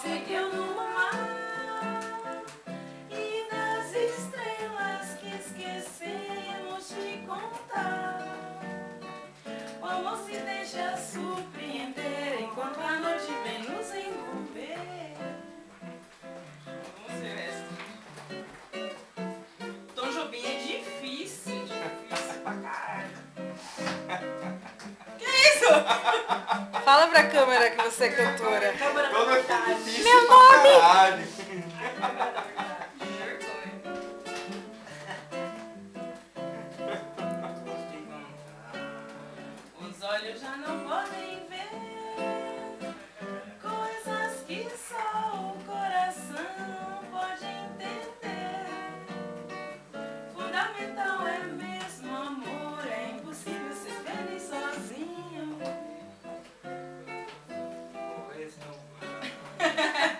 seguiu no mar e das estrelas que esquecemos de contar. O amor se deixa surpreender enquanto a noite vem nos envolver. Vamos ver o resto. Tom Jobim é difícil pra caralho. Que isso? Fala pra câmera que você é cantora. Todo difícil Meu pra nome! caralho. Os olhos já não podem ver coisas que só o coração pode entender. Fundamental é mesmo amor, é impossível ser feliz sozinho.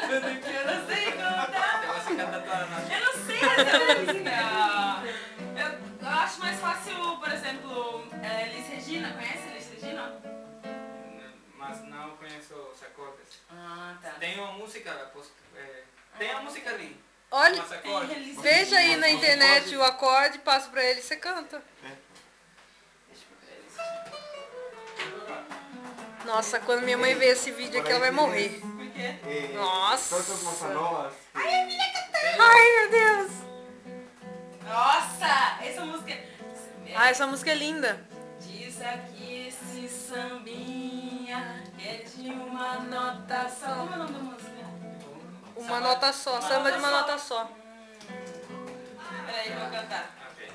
Tudo que eu não sei contar. Eu não sei essa música. Eu acho mais fácil, por exemplo, Elis Regina. Conhece Elis Regina? Mas não conheço os acordes. Ah, tá. Tem uma música, tem uma música ali. Olha, Mas acordes. Elis veja aí na Regina. internet o acorde, passa pra ele e você canta. Deixa eu ver Elis. Nossa, quando minha mãe ver esse vídeo aqui, ela vai morrer. Por quê? Nossa. Todas as bossa novas. Ai, meu Deus. Nossa, essa música. Ah, essa música é linda. Diz aqui esse sambinha que é de uma nota só. Como é o nome da música? Uma nota só, samba de uma nota só. Peraí, vou cantar. Ok.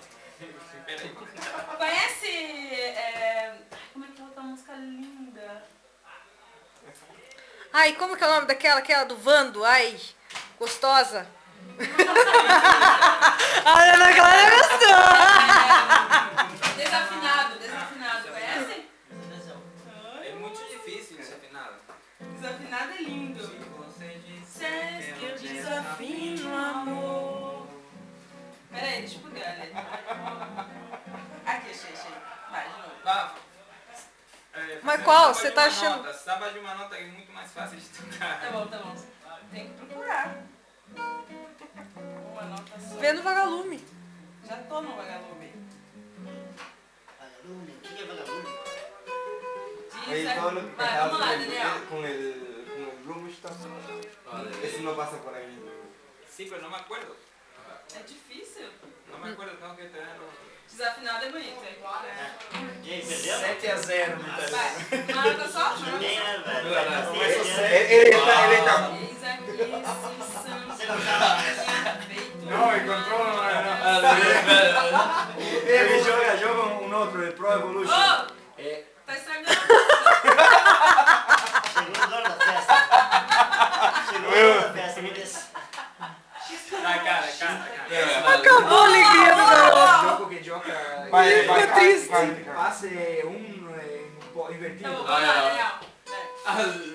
Peraí. Conhece. Como é que é outra música linda? Ai, como que é o nome daquela? Aquela do Vando? Ai, gostosa. Ai, Ana Clara gostou. Desafinado, desafinado. Conhece? É muito difícil desafinado. Desafinado é lindo. Se você Disseste que eu desafino amor. Peraí, deixa eu pegar a letra. Aqui, achei. Vai, de novo. Mas qual? Samba Você de tá uma achando- nota. Samba de uma nota é muito mais fácil de tocar. Tá bom. Tem que procurar. Uma nota só. Vê no Vagalume. Já tô no vagalume. Vagalume, o que é vagalume? Ahí Diz todo lo aqui. que Vai, vamos lá, cantabas Daniel. con el Blumenstock. Eso no pasa por ahí. Sí, pero no me acuerdo. É difícil. No me acuerdo, tengo que tenerlo. Desafinado é bonito. E aí, perdeu? 7-0, Vai, uma nota só? Ninguém, né, velho? Começou Esse- Él está. Eis aqui esse Você não sabe. samba feito. No, encontró. Él joga un otro, el Pro Ô, Evolution. tá estragando. Chegou o dono da festa. Chegou o dono da festa, por isso. Vai, cara. Acabou a alegria do garoto. Gioco che gioca Ficou triste. passe un po' Tá invertito. bom, vamos lá, Daniel.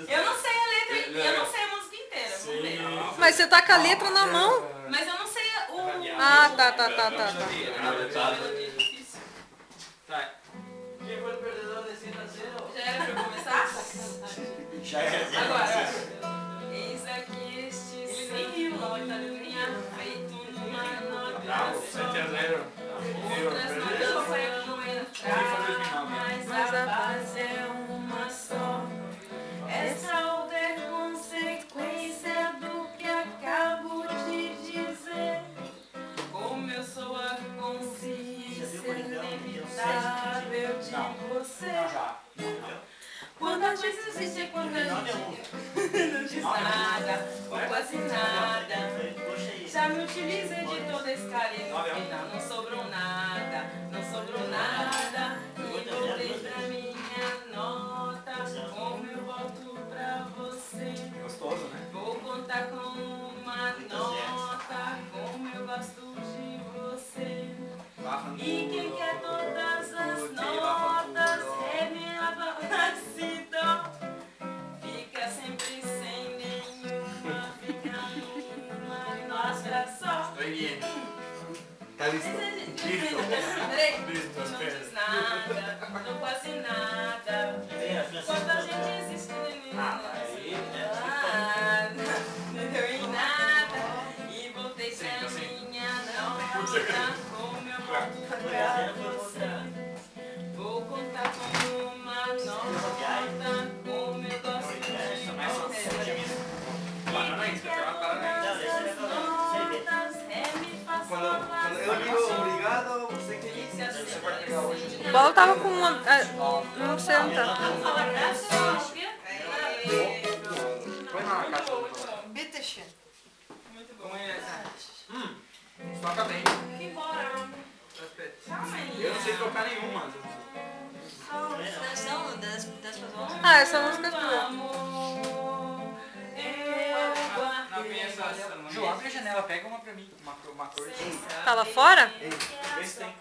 Eu não sei a letra, eu não sei a música inteira. Vamos ver. Mas você tá com a letra na mão. Mas eu não sei o. Ah, tá. A melodia é difícil. Vai. Quem foi o perdedor desse 1-0? Já era pra eu começar? Já é. Agora. Eis aqui este sambinha feito numa nota só. 7-0. Outras notas vão entrar, mas a base é uma só. Essa outra é consequência do que acabo de dizer. Como eu sou a consciência inevitável de você. Quando a gente existe, quando a gente não diz nada, ou quase nada. Já me utilizei de todo esse carinho, no final não sobrou nada. E voltei pra minha nota, como eu volto pra você. Gostoso, né? Vou contar com uma nota, como eu gosto de você. E quem quer todas as notas, ré, mi, lá, lá, si, dó. Fica sempre sem nenhuma, fica numa nota só. Está listo. Peraí, não diz nada, não quase nada. Quando a gente existe, Vou contar como uma nota, como eu gosto de Quando eu digo obrigado, você que você pode pegar hoje. O Paulo tava com uma. Não sei onde tá. Põe na caixa. Bitte schön. Como é essa? Toca bem. Eu não sei tocar nenhuma. Ah, essa música é tua. Não conheço essa. Ju, abre a janela, pega uma pra mim. Uma cor. Tá lá fora? Vê se tem.